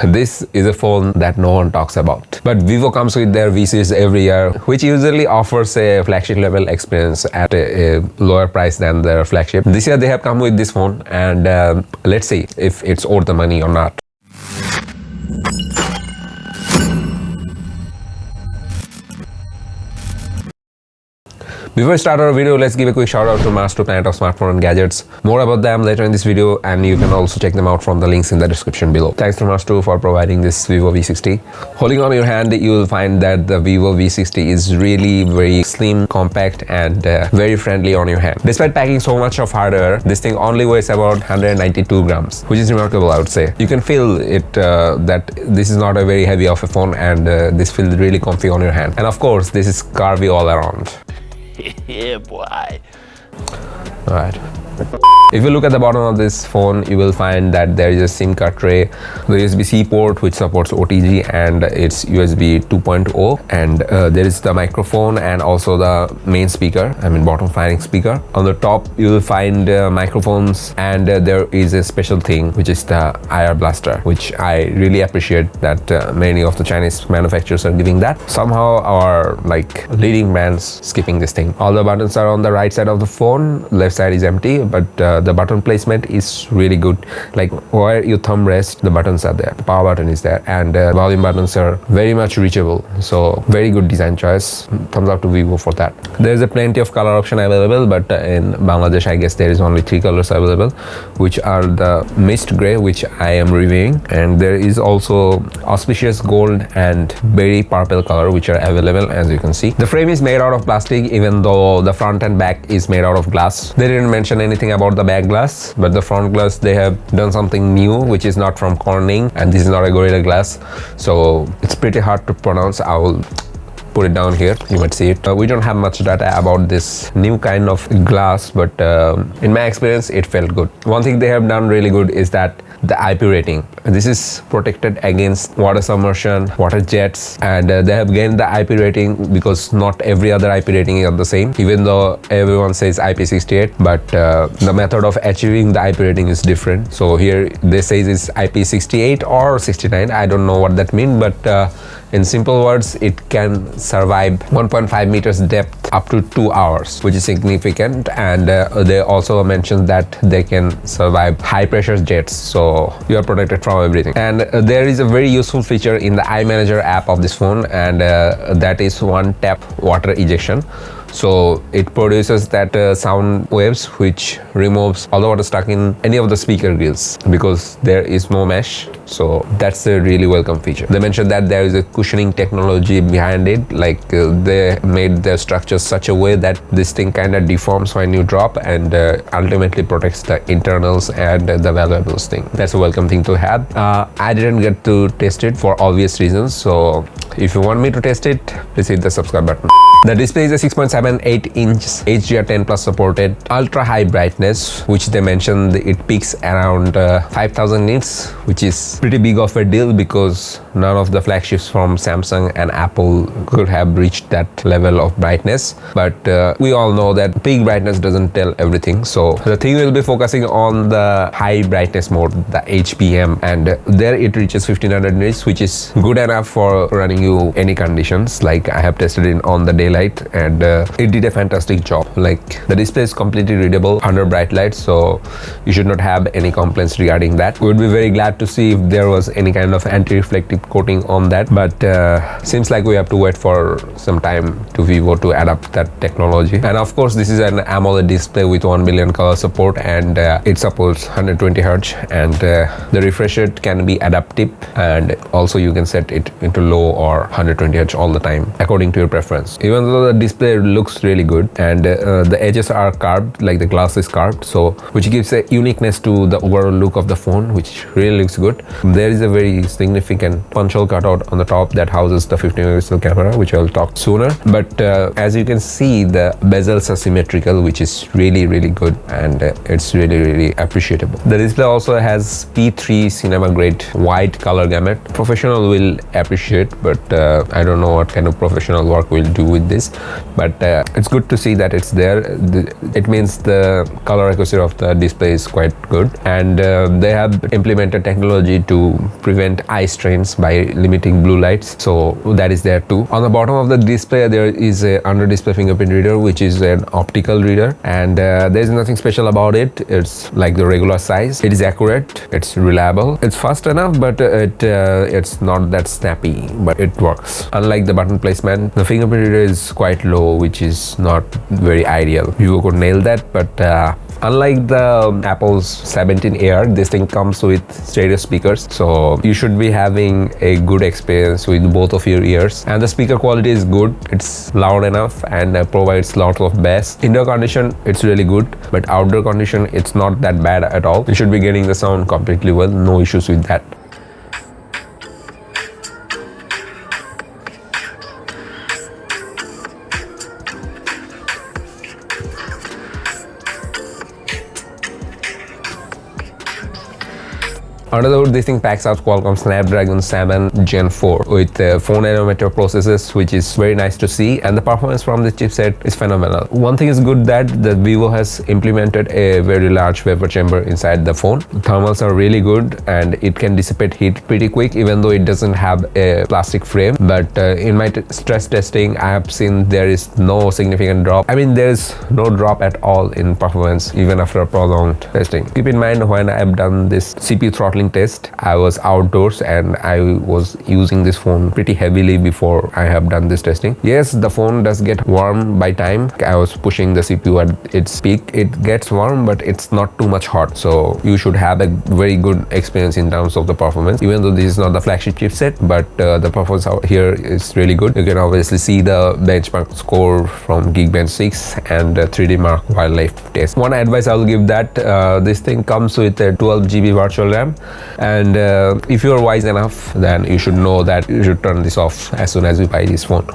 this is a phone that no one talks about. But Vivo comes with their V series every year, which usually offers a flagship level experience at a lower price than their flagship. This year they have come with this phone, and let's see if it's worth the money or not. Before we start our video, let's give a quick shout out to Master Planet of Smartphone and Gadgets. More about them later in this video, and you can also check them out from the links in the description below. Thanks to Master for providing this Vivo V60. Holding on your hand, you will find that the Vivo V60 is really very slim, compact, and very friendly on your hand. Despite packing so much of hardware, this thing only weighs about 192 grams, which is remarkable, I would say. You can feel it that this is not a very heavy of a phone, and this feels really comfy on your hand. And of course, this is curvy all around. Yeah, boy. All right. If you look at the bottom of this phone, you will find that there is a SIM card tray, the USB-C port which supports OTG, and it's USB 2.0, and there is the microphone and also the main speaker, bottom firing speaker. On the top you will find microphones, and there is a special thing which is the IR blaster, which I really appreciate that many of the Chinese manufacturers are giving that. Somehow our leading brands skipping this thing. All the buttons are on the right side of the phone, left side is empty, but the button placement is really good. Like where your thumb rests, the buttons are there, the power button is there, and volume buttons are very much reachable. So very good design choice. Thumbs up to Vivo for that. There is a plenty of color option available, but in Bangladesh I guess there is only 3 colors available, which are the mist gray, which I am reviewing, and there is also auspicious gold and berry purple color, which are available as you can see. The frame is made out of plastic, even though the front and back is made out of glass. They didn't mention anything about the back glass, but the front glass they have done something new, which is not from Corning, and this is not a Gorilla Glass, so it's pretty hard to pronounce. I will put it down here, you might see it. We don't have much data about this new kind of glass, but in my experience it felt good. One thing they have done really good is that the IP rating. This is protected against water submersion, water jets, and they have gained the IP rating because not every other IP rating is the same, even though everyone says IP68, but the method of achieving the IP rating is different. So here they say it's IP68 or 69, I don't know what that means, but in simple words, it can survive 1.5 meters depth up to 2 hours, which is significant. And they also mentioned that they can survive high pressure jets, so you are protected from everything. And there is a very useful feature in the iManager app of this phone, and that is one tap water ejection. So it produces that sound waves which removes all the water stuck in any of the speaker grills, because there is no mesh. So that's a really welcome feature. They mentioned that there is a cushioning technology behind it, they made their structure such a way that this thing kind of deforms when you drop, and ultimately protects the internals and the valuables thing. That's a welcome thing to have. I didn't get to test it for obvious reasons, so if you want me to test it, please hit the subscribe button. The display is a 6.78 inch HDR10 Plus supported ultra high brightness, which they mentioned it peaks around 5000 nits, which is pretty big of a deal because none of the flagships from Samsung and Apple could have reached that level of brightness. But we all know that peak brightness doesn't tell everything, so the thing will be focusing on the high brightness mode, the HPM, and there it reaches 1500 nits, which is good enough for running you any conditions. Like I have tested it on the daylight, and it did a fantastic job. Like the display is completely readable under bright light, so you should not have any complaints regarding that. We would be very glad to see if there was any kind of anti-reflective coating on that, but seems like we have to wait for some time to Vivo to adapt that technology. And of course this is an AMOLED display with 1 billion color support, and it supports 120 Hz, and the refresh rate can be adaptive, and also you can set it into low or 120 Hz all the time according to your preference. Even though the display looks really good, and the edges are carved, like the glass is carved, so which gives a uniqueness to the overall look of the phone, which really looks good. There is a very significant punch hole cutout on the top that houses the 50 megapixel camera, which I will talk sooner. But as you can see, the bezels are symmetrical, which is really good, and it's really appreciable. The display also has P3 cinema grade wide color gamut. Professional will appreciate, but I don't know what kind of professional work we'll do with this, but it's good to see that it's there. It means the color accuracy of the display is quite good, and they have implemented technology to prevent eye strains by limiting blue lights, so that is there too. On the bottom of the display there is a under display fingerprint reader, which is an optical reader, and there is nothing special about it. It's like the regular size. It is accurate, it's reliable, it's fast enough, but it's not that snappy, but it works. Unlike the button placement, the fingerprint reader is quite low, which is not very ideal. Vivo could nail that, but unlike the Apple's 17 Air, this thing comes with stereo speakers, so you should be having a good experience with both of your ears. And the speaker quality is good, it's loud enough and provides lots of bass. Indoor condition, it's really good, but outdoor condition, it's not that bad at all. You should be getting the sound completely well, no issues with that. Under the hood, this thing packs out Qualcomm Snapdragon 7 Gen 4 with 4nm processors, which is very nice to see, and the performance from this chipset is phenomenal. One thing is good that the Vivo has implemented a very large vapor chamber inside the phone. Thermals are really good and it can dissipate heat pretty quick, even though it doesn't have a plastic frame. But in my stress testing, I have seen there is no significant drop. I mean, there is no drop at all in performance even after a prolonged testing. Keep in mind, when I have done this CPU throttling test, I was outdoors and I was using this phone pretty heavily before I have done this testing. Yes, the phone does get warm by time. I was pushing the CPU at its peak. It gets warm, but it's not too much hot, so you should have a very good experience in terms of the performance, even though this is not the flagship chipset, but the performance out here is really good. You can obviously see the benchmark score from Geekbench 6 and 3D Mark wildlife test. One advice I will give that this thing comes with a 12GB virtual RAM, and if you are wise enough, then you should know that you should turn this off as soon as you buy this phone.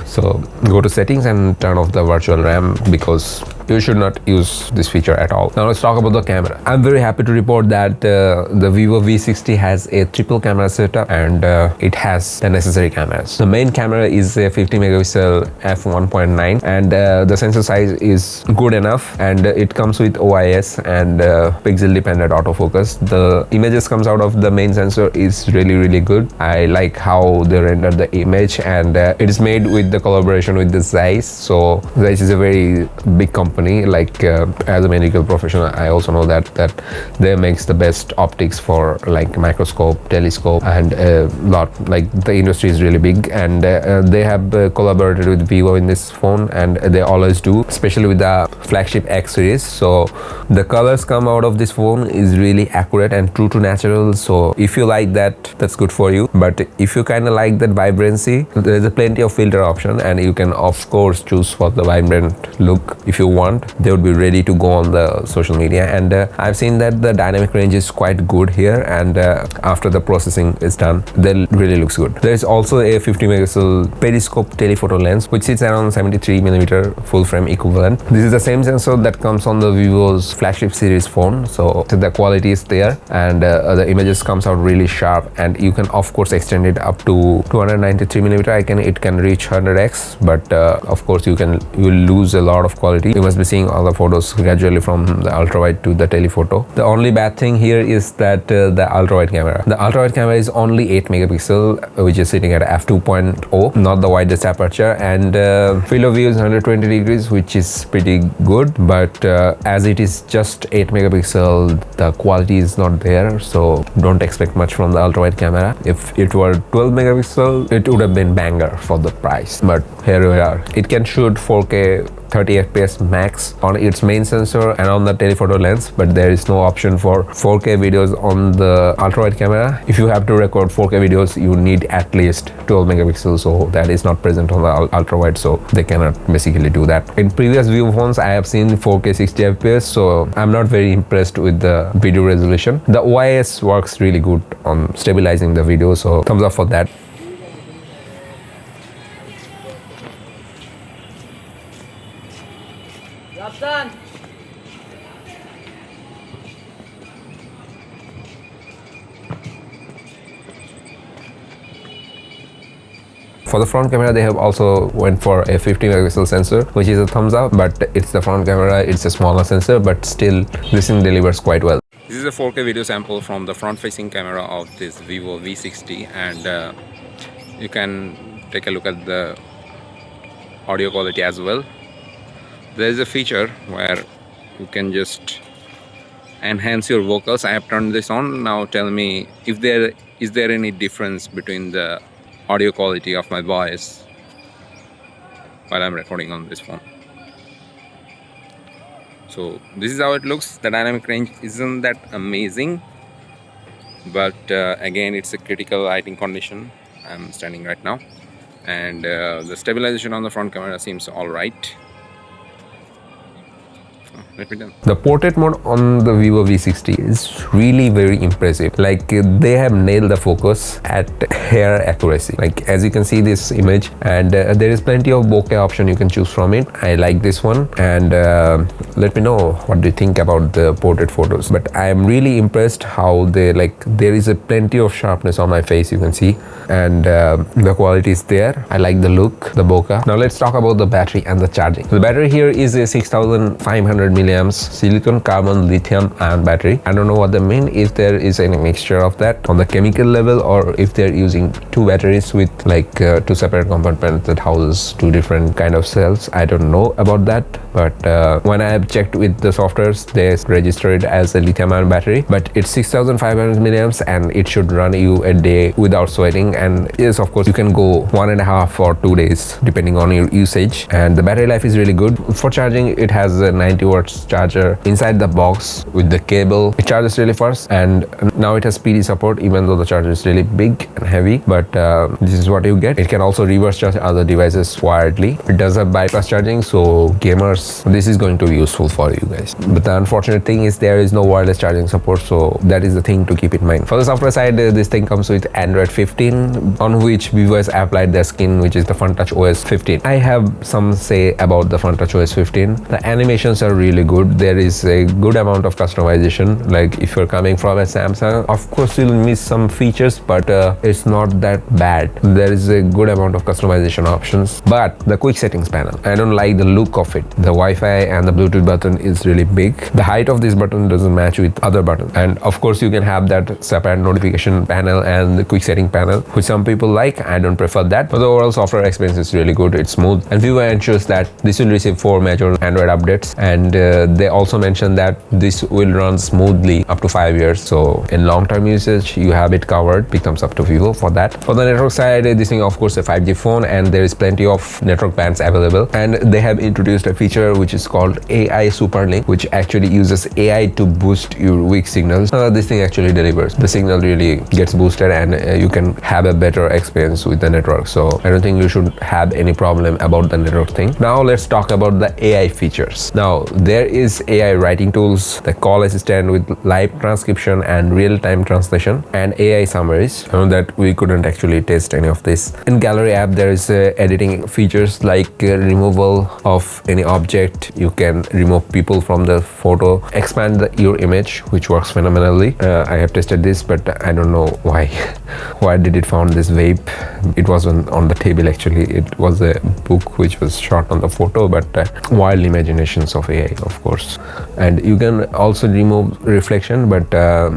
So go to settings and turn off the virtual RAM, because you should not use this feature at all. Now let's talk about the camera. I'm very happy to report that the Vivo V60 has a triple camera setup, and it has the necessary cameras. The main camera is a 50 megapixel f1.9, and the sensor size is good enough, and it comes with OIS and pixel dependent autofocus. The images comes out of the main sensor is really good. I like how they render the image, and it is made with the collaboration with the Zeiss. So Zeiss is a very big company. Like as a medical professional, I also know that they makes the best optics for like microscope, telescope, and a lot. Like the industry is really big, and they have collaborated with Vivo in this phone, and they always do, especially with the flagship X series. So the colors come out of this phone is really accurate and true to natural. So if you like that, that's good for you. But if you kind of like that vibrancy, there is plenty of filter option, and you can of course choose for the vibrant look if you want. They would be ready to go on the social media, and I've seen that the dynamic range is quite good here, and after the processing is done, they really looks good. There is also a 50 megapixel periscope telephoto lens, which sits around 73mm full frame equivalent. This is the same sensor that comes on the Vivo's flagship series phone, so the quality is there, and the images comes out really sharp, and you can of course extend it up to 293mm. It can reach 100x, but of course you will lose a lot of quality. You must be seeing all the photos gradually from the ultra wide to the telephoto. The only bad thing here is that the ultra wide camera. The ultra wide camera is only 8 megapixel, which is sitting at f2.0, not the widest aperture, and field of view is 120 degrees, which is pretty good. But as it is just 8 megapixel, the quality is not there, so don't expect much from the ultra wide camera. If it were 12 megapixel, it would have been banger for the price. But here we are. It can shoot 4K 30 fps max on its main sensor and on the telephoto lens, but there is no option for 4K videos on the ultra wide camera. If you have to record 4K videos, you need at least 12 megapixels, so that is not present on the ultra wide, so they cannot basically do that. In previous Vivo phones, I have seen 4K 60 fps, so I'm not very impressed with the video resolution. The OIS works really good on stabilizing the video, so thumbs up for that. Job done. For the front camera, they have also went for a 50 megapixel sensor, which is a thumbs up, but it's the front camera, it's a smaller sensor, but still this thing delivers quite well. This is a 4K video sample from the front-facing camera of this Vivo V60, and you can take a look at the audio quality as well. There is a feature where you can just enhance your vocals. I have turned this on. Now tell me if there is any difference between the audio quality of my voice while I'm recording on this phone. So this is how it looks. The dynamic range isn't that amazing, but again, it's a critical lighting condition I'm standing right now, and the stabilization on the front camera seems all right. The portrait mode on the Vivo V60 is really very impressive. Like they have nailed the focus at hair accuracy. Like as you can see this image, and there is plenty of bokeh option you can choose from it. I like this one, and let me know what do you think about the portrait photos. But I am really impressed how they there is a plenty of sharpness on my face, you can see, and the quality is there. I like the look, the bokeh. Now let's talk about the battery and the charging. The battery here is a 6500 milliamps silicon carbon lithium ion battery. I don't know what they mean, if there is any mixture of that on the chemical level, or if they're using two batteries with two separate compartments that houses two different kind of cells. I don't know about that, but when I have checked with the softwares, they register it as a lithium ion battery, but it's 6500 milliamps and it should run you a day without sweating. And yes, of course, you can go 1.5 or 2 days depending on your usage, and the battery life is really good. For charging, it has a 90 watts charger inside the box with the cable. It charges really fast, and now it has PD support, even though the charger is really big and heavy, but this is what you get. It can also reverse charge other devices wiredly. It does have bypass charging, so gamers, this is going to be useful for you guys. But the unfortunate thing is there is no wireless charging support, so that is the thing to keep in mind. For the software side, this thing comes with Android 15, on which Vivo has applied their skin, which is the FunTouch OS 15. I have some say about the FunTouch OS 15. The animations are really good. There is a good amount of customization. Like if you're coming from a Samsung, of course you'll miss some features, but it's not that bad. There is a good amount of customization options. But the quick settings panel, I don't like the look of it. The Wi-Fi and the Bluetooth button is really big. The height of this button doesn't match with other buttons, and of course you can have that separate notification panel and the quick setting panel, which some people like. I don't prefer that, but the overall software experience is really good. It's smooth, and Vivo ensures that this will receive 4 major Android updates, and they also mentioned that this will run smoothly up to 5 years. So in long-term usage, you have it covered. Big thumbs up to Vivo for that. For the network side, this thing of course a 5G phone, and there is plenty of network bands available, and they have introduced a feature which is called AI Superlink, which actually uses AI to boost your weak signals. This thing actually delivers. The signal really gets boosted, and you can have a better experience with the network. So I don't think you should have any problem about the network thing. Now let's talk about the AI features. Now there is AI writing tools, the call assistant with live transcription and real-time translation, and AI summaries. I know that we couldn't actually test any of this. In Gallery app, there is editing features like removal of any object. You can remove people from the photo, expand your image, which works phenomenally. I have tested this, but I don't know why. Why did it found this vape? It wasn't on the table actually. It was a book which was shot on the photo, but wild imaginations of AI, of course. And you can also remove reflection, but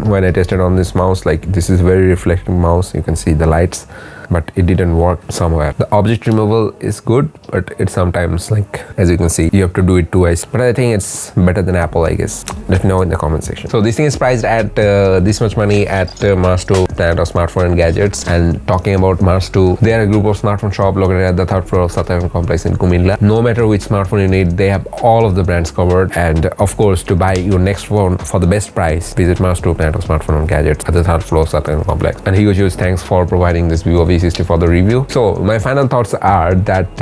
when I tested on this mouse, this is very reflecting mouse, you can see the lights, but it didn't work somewhere. The object removal is good, but it's sometimes as you can see, you have to do it twice, but I think it's better than Apple, I guess. Let me know in the comment section. So this thing is priced at this much money at Mars 2, Planet of Smartphone and Gadgets. And talking about Mars 2, they are a group of smartphone shop located at the 3rd floor of Satyagraha complex in Kumilla. No matter which smartphone you need, they have all of the brands covered. And of course, to buy your next phone for the best price, visit Mars 2, Planet of Smartphone and Gadgets at the 3rd floor of Satyagraha complex. And Hugo Juice, thanks for providing this Vivo V60 for the review. So my final thoughts are that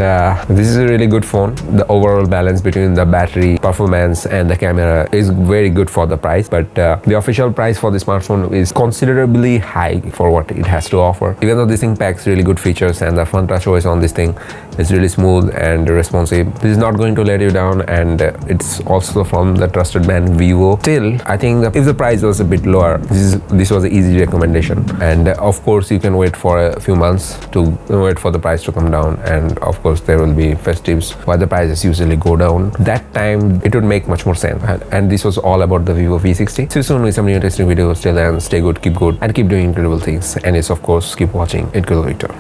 this is a really good phone. The overall balance between the battery performance and the camera is very good for the price, but the official price for the smartphone is considerably high for what it has to offer. Even though this thing packs really good features and the FunTouch OS on this thing is really smooth and responsive, this is not going to let you down, and it's also from the trusted brand Vivo. Still, I think if the price was a bit lower, this was an easy recommendation. And of course, you can wait for a few months months to wait for the price to come down, and of course there will be festives where the prices usually go down. That time it would make much more sense. And this was all about the Vivo V60. See you soon with some new interesting videos. Till then, stay good, keep and keep doing incredible things. And yes, of course, keep watching Incredible Victor.